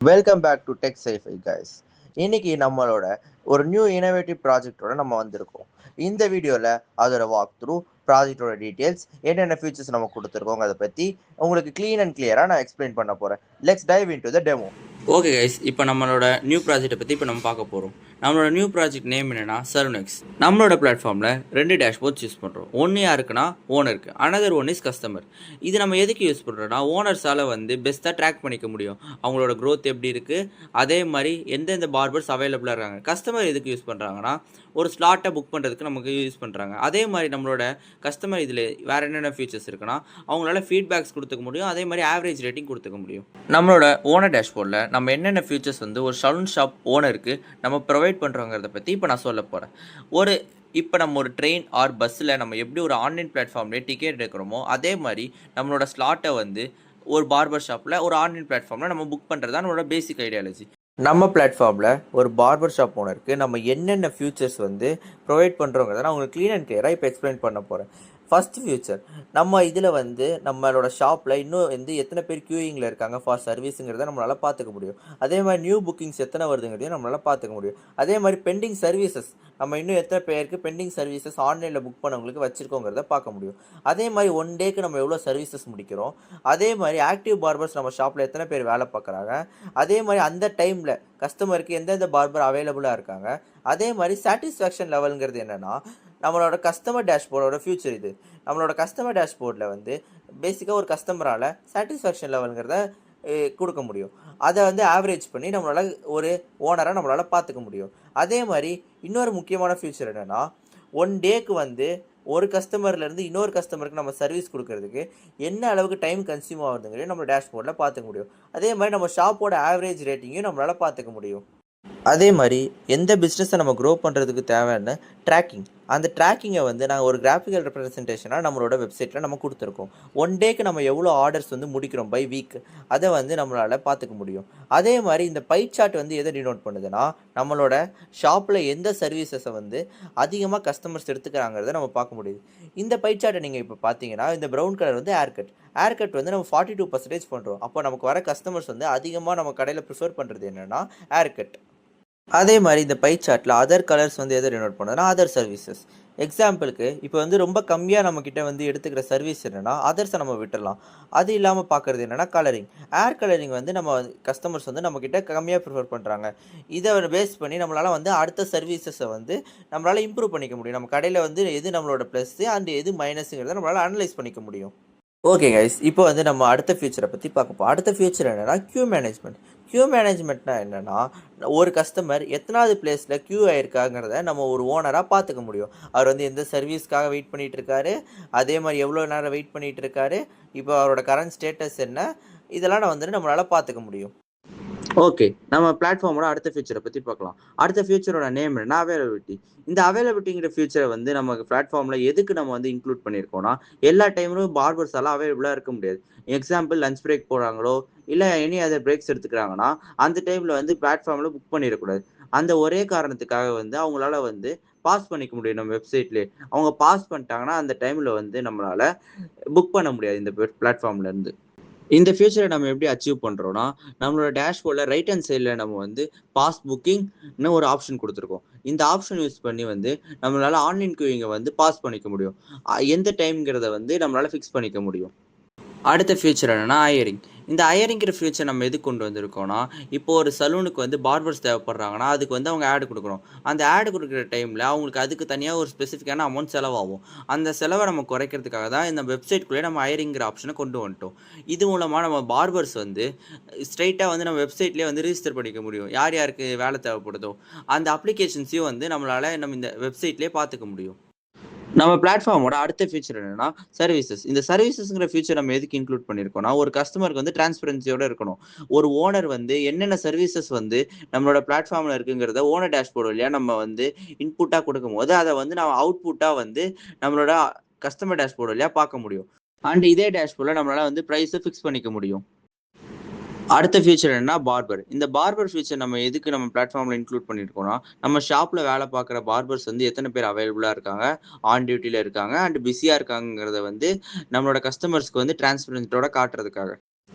Welcome back to Tech SciFi guys. இன்னைக்கு நம்மளோட ஒரு நியூ இனோவேட்டிவ் ப்ராஜெக்டோட நம்ம வந்திருக்கோம். இந்த வீடியோவில் அதோட வாக் த்ரூ, ப்ராஜெக்டோட டீட்டெயில்ஸ், என்னென்ன ஃபீச்சர்ஸ் நம்ம கொடுத்துருக்கோங்க அதை பற்றி உங்களுக்கு க்ளீன் அண்ட் கிளியராக நான் எக்ஸ்பிளைன் பண்ண போகிறேன். Let's dive into the demo. Okay guys, இப்போ நம்மளோட நியூ ப்ராஜெக்ட்டை பற்றி இப்போ நம்ம பார்க்க போகிறோம். நம்மளோட நியூ ப்ராஜெக்ட் நேம் என்னென்னா சர்வனெக்ஸ். நம்மளோட பிளாட்ஃபார்மில் 2 டேஷ்போர்ட்ஸ் யூஸ் பண்ணுறோம். ஒன்று யாருக்குன்னா ஓனருக்கு, அனதர் ஒன் இஸ் கஸ்டமர். இது நம்ம எதுக்கு யூஸ் பண்ணுறோன்னா ஓனர்ஸால் பெஸ்ட்டாக ட்ராக் பண்ணிக்க முடியும் அவங்களோட க்ரோத் எப்படி இருக்குது, அதே மாதிரி எந்தெந்த பார்பர்ஸ் அவைலபிளாக இருக்காங்க. கஸ்டமர் எதுக்கு யூஸ் பண்ணுறாங்கன்னா ஒரு ஸ்லாட்டை புக் பண்ணுறதுக்கு நமக்கு யூஸ் பண்ணுறாங்க. அதே மாதிரி நம்மளோட கஸ்டமர் இதில் வேறு என்னென்ன ஃபீச்சர்ஸ் இருக்குன்னா அவங்களால ஃபீட்பேக்ஸ் கொடுத்துக்க முடியும், அதே மாதிரி ஆவரேஜ் ரேட்டிங் கொடுத்துக்க முடியும். நம்மளோட ஓனர் டேஷ்போர்டில் நம்ம என்னென்ன ஃபீச்சர்ஸ் ஒரு சலூன் ஷாப் ஓனருக்கு நம்ம ப்ரொவைட் பண்ணுறோங்கிறத பற்றி இப்போ நான் சொல்ல போகிறேன். இப்போ நம்ம ஒரு ட்ரெயின் ஆர் பஸ்ஸில் நம்ம எப்படி ஒரு ஆன்லைன் பிளாட்ஃபார்ம்லேயே டிக்கெட் எடுக்கிறோமோ அதே மாதிரி நம்மளோட ஸ்லாட்டை ஒரு பார்பர் ஷாப்பில் ஒரு ஆன்லைன் பிளாட்ஃபார்மில் நம்ம புக் பண்ணுறது தான் நம்மளோட பேசிக் ஐடியாலஜி. நம்ம பிளாட்ஃபார்மில் ஒரு பார்பர் ஷாப் ஓனருக்கு நம்ம என்னென்ன ஃபியூச்சர்ஸ் ப்ரொவைட் பண்ணுறோங்கிறத நான் உங்களுக்கு க்ளீன் அண்ட் கிளியராக இப்போ எக்ஸ்பிளைன் பண்ண போகிறேன். ஃபஸ்ட் ஃபியூச்சர், நம்ம இதில் நம்மளோட ஷாப்பில் இன்னும் எத்தனை பேர் க்யூயிங்கில் இருக்காங்க ஃபார் சர்வீஸுங்கிறத நம்மளால் பார்த்துக்க முடியும். அதே மாதிரி நியூ புக்கிங்ஸ் எத்தனை வருதுங்கிறதையும் நம்மளால் பார்த்துக்க முடியும். அதே மாதிரி பெண்டிங் சர்வீசஸ், நம்ம இன்னும் எத்தனை பேருக்கு பெண்டிங் சர்வீசஸ் ஆன்லைனில் புக் பண்ணவங்களுக்கு வச்சுருக்கோங்கிறத பார்க்க முடியும். அதே மாதிரி ஒன் டேக்கு நம்ம எவ்வளோ சர்வீசஸ் முடிக்கிறோம், அதே மாதிரி ஆக்டிவ் பார்பர்ஸ் நம்ம ஷாப்பில் எத்தனை பேர் வேலை பார்க்குறாங்க, அதே மாதிரி அந்த டைமில் கஸ்டமருக்கு எந்தெந்த பார்பர் அவைலபிளாக இருக்காங்க, அதே மாதிரி சாட்டிஸ்ஃபேக்ஷன் லெவலுங்கிறது என்னென்னா நம்மளோட கஸ்டமர் டேஷ்போர்டோட ஃபியூச்சர். இது நம்மளோட கஸ்டமர் டேஷ்போர்டில் பேசிக்காக ஒரு கஸ்டமரால் சாட்டிஸ்ஃபேக்ஷன் லெவலுங்கிறத கொடுக்க முடியும். அதை ஆவரேஜ் பண்ணி நம்மளால் ஒரு ஓனராக நம்மளால் பார்த்துக்க முடியும். அதே மாதிரி இன்னொரு முக்கியமான ஃபியூச்சர் என்னென்னா ஒன் டேக்கு ஒரு கஸ்டமர்லேருந்து இன்னொரு கஸ்டமருக்கு நம்ம சர்வீஸ் கொடுக்கறதுக்கு என்ன அளவுக்கு டைம் கன்சியூம் ஆகுதுங்கிறதையும் நம்ம டேஷ்போர்டில் பார்த்துக்க முடியும். அதே மாதிரி நம்ம ஷாப்போட ஆவரேஜ் ரேட்டிங்கையும் நம்மளால் பார்த்துக்க முடியும். அதே மாதிரி எந்த பிஸ்னஸை நம்ம க்ரோ பண்ணுறதுக்கு தேவையான ட்ராக்கிங், அந்த ட்ராக்கிங்கை நாங்கள் ஒரு கிராஃபிக்கல் ரெப்ரசன்டேஷனாக நம்மளோட வெப்சைட்டில் நம்ம கொடுத்துருக்கோம். ஒன் டேக்கு நம்ம எவ்வளோ ஆர்டர்ஸ் முடிக்கிறோம் பை வீக், அதை நம்மளால் பார்த்துக்க முடியும். அதே மாதிரி இந்த பை சார்ட் எதை டினோட் பண்ணுதுன்னா நம்மளோட ஷாப்பில் எந்த சர்வீசஸை அதிகமாக கஸ்டமர்ஸ் எடுத்துக்கிறாங்கிறத நம்ம பார்க்க முடியுது. இந்த பை சார்ட்டை நீங்கள் இப்போ பார்த்தீங்கன்னா இந்த ப்ரௌன் கலர் ஏர்கட் நம்ம 42% பண்ணுறோம். அப்போ நமக்கு வர கஸ்டமர்ஸ் அதிகமாக நம்ம கடையில் ப்ரிஃபர் பண்ணுறது என்னென்னா ஏர்கட். அதே மாதிரி இந்த பை சார்ட்டில் அதர் கலர்ஸ் எதை டினோட் பண்ணுதுன்னா அதர் சர்வீசஸ். எக்ஸாம்பிளுக்கு இப்போ ரொம்ப கம்மியாக நம்மக்கிட்ட எடுத்துக்கிற சர்வீஸ் என்னென்னா அதர்ஸை நம்ம விட்டுடலாம். அது இல்லாமல் பார்க்குறது என்னென்னா கலரிங். ஏர் கலரிங் நம்ம கஸ்டமர்ஸ் நம்மக்கிட்ட கம்மியாக ப்ரிஃபர் பண்ணுறாங்க. இதை பேஸ் பண்ணி நம்மளால் அடுத்த சர்வீசஸை நம்மளால் இம்ப்ரூவ் பண்ணிக்க முடியும். நம்ம கடையில் எது நம்மளோட ப்ளஸ்ஸு அண்ட் எது மைனஸுங்கிறத நம்மளால் அனலைஸ் பண்ணிக்க முடியும். ஓகே கைஸ், இப்போ நம்ம அடுத்த ஃபியூச்சரை பற்றி பார்க்கப்போம். அடுத்த ஃபியூச்சர் என்னென்னா க்யூ மேனேஜ்மெண்ட். க்யூ மேனேஜ்மெண்ட்னா என்னென்னா ஒரு கஸ்டமர் எத்தனாவது பிளேஸில் க்யூ ஆகிருக்காங்கிறத நம்ம ஒரு ஓனராக பார்த்துக்க முடியும். அவர் எந்த சர்வீஸ்க்காக வெயிட் பண்ணிகிட்டு இருக்காரு, அதே மாதிரி எவ்வளோ நேரம் வெயிட் பண்ணிகிட்டு இருக்காரு, இப்போ அவரோட கரண்ட் ஸ்டேட்டஸ் என்ன, இதெல்லாம் நம்மளால் பார்த்துக்க முடியும். ஓகே, நம்ம பிளாட்ஃபார்மோட அடுத்த ஃபியூச்சரை பற்றி பார்க்கலாம். அடுத்த ஃபியூச்சரோட நேம் என்ன, அவைலபிலிட்டி. இந்த அவைலபிலிட்டிங்கிற ஃபியூச்சரை நம்ம பிளாட்ஃபார்மில் எதுக்கு நம்ம இன்க்ளூட் பண்ணியிருக்கோம்னா எல்லா டைமும் பார்பர்ஸால் அவைலபிளாக இருக்க முடியாது. எக்ஸாம்பிள் லஞ்ச் பிரேக் போகிறாங்களோ இல்லை எனி அதர் பிரேக்ஸ் எடுத்துக்கிறாங்கன்னா அந்த டைமில் பிளாட்ஃபார்மில் புக் பண்ணிடக்கூடாது. அந்த ஒரே காரணத்துக்காக அவங்களால பாஸ் பண்ணிக்க முடியும் நம்ம வெப்சைட்லேயே. அவங்க பாஸ் பண்ணிட்டாங்கன்னா அந்த டைமில் நம்மளால் புக் பண்ண முடியாது இந்த பிளாட்ஃபார்ம்லேருந்து. இந்த ஃபியூச்சரை நம்ம எப்படி அச்சீவ் பண்ணுறோன்னா நம்மளோட டேஷ்போர்டில் ரைட் ஹேண்ட் சைடில் நம்ம பாஸ் புக்கிங்னு ஒரு ஆப்ஷன் கொடுத்துருக்கோம். இந்த ஆப்ஷன் யூஸ் பண்ணி நம்மளால் ஆன்லைன் க்யூயிங்கை பாஸ் பண்ணிக்க முடியும். எந்த டைம்ங்கிறத நம்மளால் ஃபிக்ஸ் பண்ணிக்க முடியும். அடுத்த ஃபியூச்சர் என்னென்னா ஹையரிங். இந்த ஹையரிங்கிற ஃபியூச்சர் நம்ம எதுக்கு கொண்டு வந்திருக்கோம்னா இப்போ ஒரு சலூனுக்கு பார்பர்ஸ் தேவைப்படுறாங்கன்னா அதுக்கு அவங்க ஆடு கொடுக்குறோம். அந்த ஆடு கொடுக்குற டைமில் அவங்களுக்கு அதுக்கு தனியாக ஒரு ஸ்பெசிஃபிக்கான அமௌண்ட் செலவாகும். அந்த செலவை நம்ம குறைக்கிறதுக்காக தான் இந்த வெப்சைட்குள்ளே நம்ம ஹையரிங்கிற ஆப்ஷனை கொண்டு வந்துட்டோம். இது மூலமாக நம்ம பார்பர்ஸ் ஸ்ட்ரைட்டாக நம்ம வெப்சைட்லேயே ரிஜிஸ்டர் பண்ணிக்க முடியும். யார் யாருக்கு வேலை தேவைப்படுதோ அந்த அப்ளிகேஷன்ஸையும் நம்மளால் நம்ம இந்த வெப்சைட்லேயே பார்த்துக்க முடியும். நம்ம பிளாட்ஃபார்மோட அடுத்த ஃபியூச்சர் என்னன்னா சர்வீசஸ். இந்த சர்வீசஸ்ங்கிற ஃபியூச்சர் நம்ம எதுக்கு இன்க்ளூட் பண்ணியிருக்கோம்னா ஒரு கஸ்டமருக்கு டிரான்ஸ்பரன்சியோட இருக்கணும். ஒரு ஓனர் என்னென்ன சர்வீசஸ் நம்மளோட பிளாட்ஃபார்ம்ல இருக்குங்கிறத ஓனர் டேஷ்போர்டு வழியா நம்ம இன்புட்டாக கொடுக்கும் போது அதை நம்ம அவுட்புட்டாக நம்மளோட கஸ்டமர் டேஷ்போர்டு வழியா பார்க்க முடியும். அண்ட் இதே டேஷ்போர்டில் நம்மளால ப்ரைஸை ஃபிக்ஸ் பண்ணிக்க முடியும். அடுத்த ஃபியூச்சர் என்ன, பார்பர். இந்த பார்பர் ஃபியூச்சர் நம்ம எதுக்கு நம்ம பிளாட்ஃபார்மில் இன்க்ளூட் பண்ணியிருக்கோம்னா நம்ம ஷாப்பில் வேலை பார்க்குற பார்பர்ஸ் எத்தனை பேர் அவைலபிளாக இருக்காங்க, ஆன் டியூட்டியில் இருக்காங்க அண்ட் பிஸியாக இருக்காங்கிறத நம்மளோட கஸ்டமர்ஸ்க்கு டிரான்ஸ்பரன்ஸோட காட்டுறதுக்காக.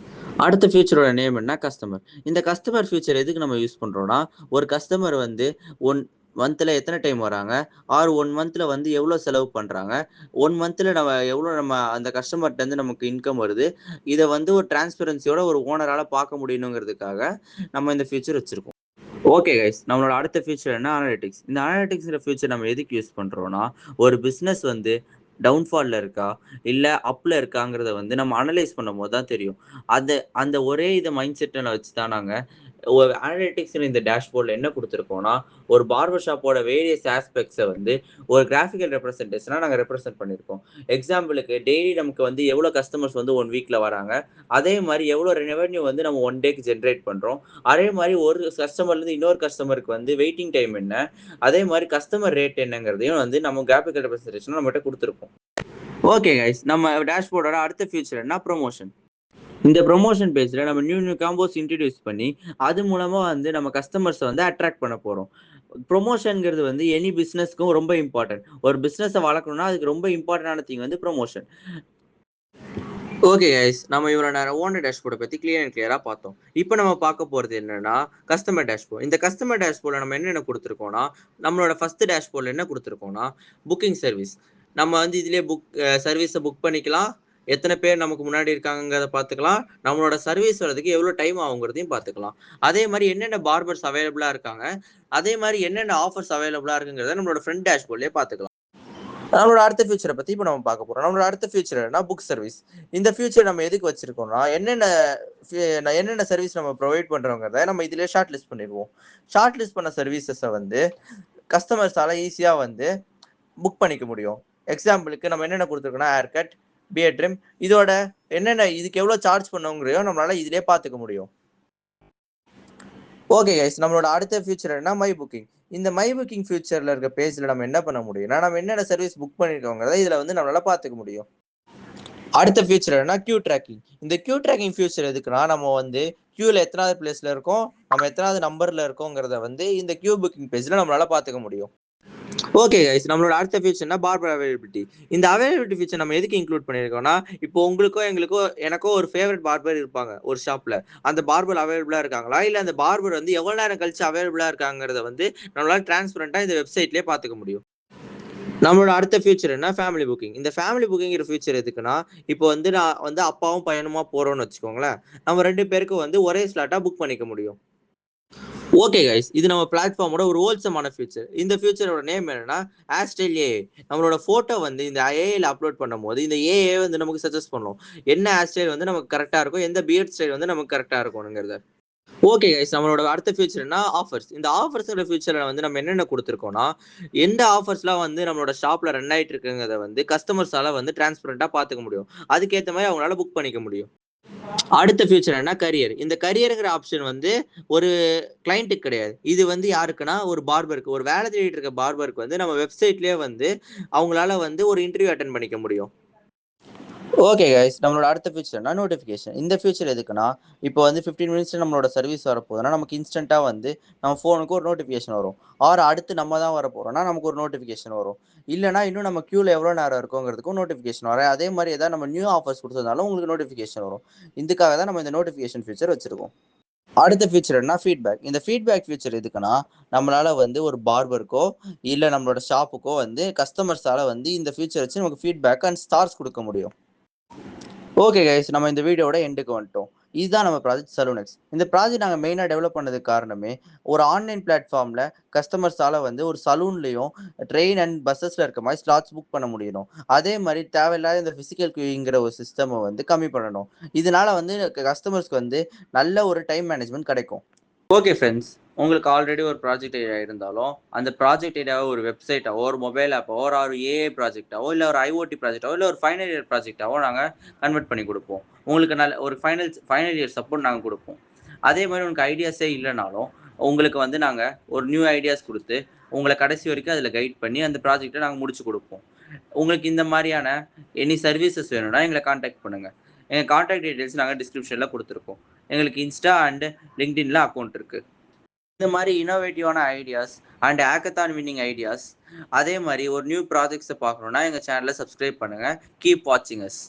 அடுத்த ஃபியூச்சரோட நேம் என்ன? கஸ்டமர். இந்த கஸ்டமர் ஃபியூச்சர் எதுக்கு நம்ம யூஸ் பண்றோம்னா, ஒரு கஸ்டமர் வந்து 1 மந்த்ல எத்தன டைம் வராங்க? ஆர் 1 மந்த்ல வந்து எவ்வளோ செலவு பண்றாங்க? 1 மந்த்ல நம்ம அந்த கஸ்டமர்ட்டருந்து நமக்கு இன்கம் வருது. இத வந்து ஒரு டிரான்ஸ்பரன்சியோட ஒரு ஓனரால பார்க்க முடியணுங்கிறதுக்காக நம்ம இந்த ஃபியூச்சர் வச்சிருக்கோம். Okay guys. நம்மளோட அடுத்த ஃபியூச்சர் என்ன? அனலிட்டிக்ஸ். இந்த அனலிட்டிக்ஸ்ங்கிற ஃபியூச்சர் நம்ம எதுக்கு யூஸ் பண்றோம்னா, ஒரு பிசினஸ் வந்து டவுன்ஃபால்ல இருக்கா? இல்ல அப்ல இருக்காங்கிறத வந்து நம்ம அனலைஸ் பண்ணும்போது தான் தெரியும். அந்த ஒரே மைண்ட் செட்ல வச்சு தான் நாங்க ஒரு அனலிட்டிக்ஸ்ன்னு இந்த டேஷ்போர்ட்ல என்ன குடுத்துருக்கோம்னா, ஒரு பார்பர் ஷாப்போட வேரியஸ் ஆஸ்பெக்ட்ஸ வந்து ஒரு கிராஃபிக்கல் ரெப்ரசன்டேஷனா நாங்க ரெப்ரசன்ட் பண்ணியிருக்கோம். எக்ஸாம்பிளுக்கு டெய்லி நமக்கு வந்து எவ்வளோ கஸ்டமர்ஸ் வந்து 1 வீக்ல வராங்க. அதே மாரி எவ்வளோ ரெவென்யூ வந்து நம்ம 1 டேக்கு ஜெனரேட் பண்றோம். அதே மாரி ஒரு கஸ்டமர்லேருந்து இன்னொரு கஸ்டமருக்கு வந்து வெயிட்டிங் டைம் என்ன? அதே மாரி கஸ்டமர் ரேட் என்னங்கிறதையும் வந்து நம்ம கிராஃபிக்கல் ரெப்ரசன்டேஷனா நம்மட்ட குடுத்துருக்கோம். Okay guys. நம்ம டேஷ்போர்டோட அடுத்த ஃபியூச்சர் என்ன? ப்ரமோஷன். இந்த ப்ரமோஷன் பேஜ்ல நம்ம நியூ காம்போஸ் இன்ட்ரோடியூஸ் பண்ணி, அது மூலமா வந்து நம்ம கஸ்டமர்ஸ வந்து அட்ராக்ட் பண்ண போறோம். ப்ரமோஷன்ங்கிறது வந்து எனி பிசினஸ்க்கும் ரொம்ப இம்பார்ட்டன்ட். ஒரு பிசினஸ வளர்க்கணும்னா, அதுக்கு ரொம்ப இம்பார்ட்டன்டான திங் வந்து ப்ரமோஷன். Okay guys. நம்ம இவ்வளோ நேரம் ஓனர் டேஷ்போர்ட பத்தி கிளியர் அண்ட் கிளியரா பார்த்தோம். இப்போ நம்ம பார்க்க போறது என்னன்னா, கஸ்டமர் டேஷ்போர்ட். இந்த கஸ்டமர் டேஷ்போர்ட்ல நம்ம என்னென்ன குடுத்துருக்கோம்னா, நம்மளோட ஃபர்ஸ்ட் டேஷ்போர்ட்ல என்ன குடுத்துருக்கோம்னா, புக்கிங் சர்வீஸ். நம்ம வந்து இதிலேயே சர்வீஸ புக் பண்ணிக்கலாம். எத்தன பேர் நமக்கு முன்னாடி இருக்காங்கங்கிறத பார்த்துக்கலாம். நம்மளோட சர்வீஸ் வர்றதுக்கு எவ்வளோ டைம் ஆகுங்கிறதையும் பார்த்துக்கலாம். அதே மாரி என்னென்ன பார்பர்ஸ் அவைலபிளா இருக்காங்க, அதே மாரி என்னென்ன ஆஃபர்ஸ் அவைலபிளா இருக்குங்கிறத நம்மளோட ஃப்ரண்ட் டேஷ்போர்ட்லயே பார்த்துக்கலாம். நம்மளோட அடுத்த ஃபியூச்சர பத்தி இப்ப நம்ம பார்க்க போறோம். நம்மளோட அடுத்த ஃபியூச்சர் என்னன்னா, புக் சர்வீஸ். இந்த ஃபியூச்சர் நம்ம எதுக்கு வச்சிருக்கோம்னா, என்னென்ன சர்வீஸ் நம்ம புரொவைட் பண்றோங்கிறத நம்ம இதிலேயே ஷார்ட் லிஸ்ட் பண்ணிருவோம். ஷார்ட் லிஸ்ட் பண்ண சர்வீசஸ வந்து கஸ்டமர்ஸால ஈஸியா வந்து புக் பண்ணிக்க முடியும். எக்ஸாம்பிளுக்கு நம்ம என்னென்ன குடுத்துருக்கோம்னா, ஹேர் கட், பியர்ட் ட்ரிம் இதோட இதுக்கு எவ்வளோ சார்ஜ் பண்ணோங்கிறதையும் நம்மளால இதிலேயே பார்த்துக்க முடியும். Okay guys. நம்மளோட அடுத்த ஃபியூச்சர் என்னன்னா, மை புக்கிங். இந்த மை புக்கிங் ஃபியூச்சர்ல இருக்க பேஜ்ல நம்ம என்ன பண்ண முடியும்னா, நம்ம என்னென்ன சர்வீஸ் புக் பண்ணிருக்கோங்கிறத இதுல வந்து நம்மளால பார்த்துக்க முடியும். அடுத்த ஃபியூச்சர் என்னன்னா, கியூ ட்ராக்கிங். இந்த கியூ ட்ராக்கிங் ஃபியூச்சர் எதுக்குன்னா, நம்ம வந்து கியூல எத்தனாவது பிளேஸ்ல இருக்கோம், நம்ம எத்தனாவது நம்பர்ல இருக்கோங்கிறத வந்து இந்த கியூ புக்கிங் பேஜ்ல நம்மளால பார்த்துக்க முடியும். Okay guys. நம்மளோட அடுத்த ஃபியூச்சர்னா பார்பர் அவைலபிலிட்டி. இந்த அவைலபிலிட்டி ஃபீச்சர் நம்ம எதுக்கு இன்க்ளூட் பண்ணியிருக்கோம்னா, இப்போ எனக்கோ ஒரு ஃபேவரைட் பார்பர் இருப்பாங்க ஒரு ஷாப்ல. அந்த பார்பர் அவைலபிளா இருக்காங்களா? இல்ல அந்த பார்பர் வந்து எவ்வளோ நேரம் கழிச்சு அவைலபிளா இருக்காங்கிறத வந்து நம்மளால டிரான்ஸ்பரண்டா இந்த வெப்சைட்லயே பார்த்துக்க முடியும். நம்மளோட அடுத்த ஃபியூச்சர் என்ன? Family booking. இந்த ஃபேமிலி புக்கிங்கிற ஃபியூச்சர் எதுக்குன்னா, இப்போ வந்து நான் வந்து அப்பாவும் பையனுமா போறோம்னு வச்சுக்கோங்களேன். நம்ம 2 பேருக்கும் வந்து ஒரே ஸ்லாட்டா புக் பண்ணிக்க முடியும். Okay guys. இது நம்ம பிளாட்ஃபார்மோட ஒரு ஹோல்சமான ஃபியூச்சர். இந்த ஃபியூச்சரோட நேம் என்னன்னா, ஹேர்ஸ்டைல் ஏஐ. நம்மளோட ஃபோட்டோ வந்து இந்த ஏஐல அப்லோட் பண்ணும்போது, இந்த ஏஐ வந்து நமக்கு சஜெஸ்ட் பண்ணும். என்ன ஹேர் ஸ்டைல் வந்து நமக்கு கரெக்ட்டா இருக்கும், எந்த பியர்ட் ஸ்டைல் வந்து நமக்கு கரெக்ட்டா இருக்கும்ங்கிறத. Okay guys. நம்மளோட அடுத்த ஃபியூச்சர்னா ஆஃபர்ஸ். இந்த ஆஃபர்ஸ்ங்கிற ஃபியூச்சர்ல வந்து நம்ம என்னென்ன குடுத்துருக்கோம்னா, எந்த ஆஃபர்ஸ்லாம் வந்து நம்மளோட ஷாப்ல ரன் ஆயிட்டு இருக்குங்கிறத வந்து கஸ்டமர்ஸால வந்து டிரான்ஸ்பரண்டா பார்த்துக்க முடியும். அதுக்கேத்த மாரி அவங்களால புக் பண்ணிக்க முடியும். அடுத்த ஃபியூச்சர் என்ன? கரியர். இந்த கரியர்ங்கிற ஆப்ஷன் வந்து ஒரு கிளையன்ட்டுக்கு கிடையாது. இது வந்து யாருக்குன்னா, ஒரு பார்பருக்கு, ஒரு வேலை தேடிட்டு இருக்க பார்பருக்கு வந்து நம்ம வெப்சைட்லயே வந்து அவங்களால வந்து ஒரு இன்டர்வியூ அட்டெண்ட் பண்ணிக்க முடியும். Okay guys. நம்மளோட அடுத்த ஃபியூச்சர்னா நோட்டிஃபிகேஷன். இந்த ஃபியூச்சர் எதுக்குன்னா, இப்போ வந்து 15 மினிட்ஸ்ல நம்மளோட சர்வீஸ் வரப்போகுதுன்னா, நமக்கு இன்ஸ்டன்ட்டா வந்து நம்ம ஃபோனுக்கு ஒரு நோட்டிஃபிகேஷன் வரும். அடுத்து நம்ம தான் வரப்போறோம்னா, நமக்கு ஒரு நோட்டிஃபிகேஷன் வரும். இல்லன்னா இன்னும் நம்ம கியூல எவ்வளோ நேரம் இருக்கோங்கிறதுக்கும் நோட்டிஃபிகேஷன் வரும். அதே மாரி ஏதாவது நம்ம நியூ ஆஃபர்ஸ் குடுத்திருந்தாலும் உங்களுக்கு நோட்டிஃபிகேஷன் வரும். இதுக்காக தான் நம்ம இந்த நோட்டிஃபிகேஷன் ஃபியூச்சர் வச்சிருக்கோம். அடுத்த ஃபீச்சர் என்ன? ஃபீட்பேக். இந்த ஃபீட்பேக் ஃபீச்சர் எதுக்குன்னா, நம்மளால வந்து ஒரு பார்பருக்கோ, இல்ல நம்மளோட ஷாப்புக்கோ வந்து கஸ்டமர்ஸால வந்து இந்த ஃபீச்சர் வச்சு நமக்கு ஃபீட்பேக் அண்ட் ஸ்டார்ஸ் குடுக்க முடியும். Okay guys. நம்ம இந்த வீடியோவோட எண்டுக்கு வந்துட்டோம். இதுதான் நம்ம ப்ராஜெக்ட் சலூன் எக்ஸ். இந்த ப்ராஜெக்ட் நாங்க மெயினா டெவலப் பண்ணதுக்கு காரணமே, ஒரு ஆன்லைன் பிளாட்ஃபார்ம்ல கஸ்டமர்ஸால வந்து ஒரு சலூன்லயும் ட்ரெயின் அண்ட் பஸ்ஸஸ்ல இருக்க மாரி ஸ்லாட்ஸ் புக் பண்ண முடியணும். அதே மாரி தேவையில்லாத இந்த பிசிக்கல் கியூயிங்கிற ஒரு சிஸ்டம வந்து கம்மி பண்ணணும். இதனால வந்து கஸ்டமர்ஸ்க்கு வந்து நல்ல ஒரு டைம் மேனேஜ்மென்ட் கிடைக்கும். Okay friends. உங்களுக்கு ஆல்ரெடி ஒரு ப்ராஜெக்ட் ஏரியா இருந்தாலும், அந்த ப்ராஜெக்ட் ஏரியாவ ஒரு வெப்சைட்டாவோ, ஒரு மொபைல் ஆப்பாவோ, ஒரு ஏஐ ப்ராஜெக்ட்டாவோ, இல்ல ஒரு ஐஓடி ப்ராஜெக்ட்டாவோ, இல்ல ஒரு ஃபைனல் இயர் ப்ராஜெக்ட்டாவோ நாங்க கன்வெர்ட் பண்ணி குடுப்போம். உங்களுக்கு நல்ல ஒரு ஃபைனல் இயர் சப்போர்ட் நாங்க குடுப்போம். அதே மாரி உங்களுக்கு ஐடியாஸே இல்லனாலும், உங்களுக்கு வந்து நாங்க ஒரு நியூ ஐடியாஸ் குடுத்து, உங்கள கடைசி வரைக்கும் அதில கைட் பண்ணி அந்த ப்ராஜெக்ட்ட நாங்க முடிச்சு குடுப்போம். உங்களுக்கு இந்த மாரியான எனி சர்வீசஸ் வேணும்னா எங்கள கான்டாக்ட் பண்ணுங்க. எங்க கான்டாக்ட் டீட்டெயில்ஸ் நாங்க டிஸ்கிரிப்ஷன்ல குடுத்துருக்கோம். எங்களுக்கு இன்ஸ்டா அண்ட் லிங்க்டின்ல அக்கவுண்ட் இருக்கு. இந்த மாரி இன்னோவேட்டிவான ideas and hackathon winning ideas, அதே மாரி ஒரு நியூ ப்ராஜெக்ட்ஸ பார்க்கணும்னா எங்க சேனல சப்ஸ்கிரைப் பண்ணுங்க. கீப் வாட்சிங் அஸ்.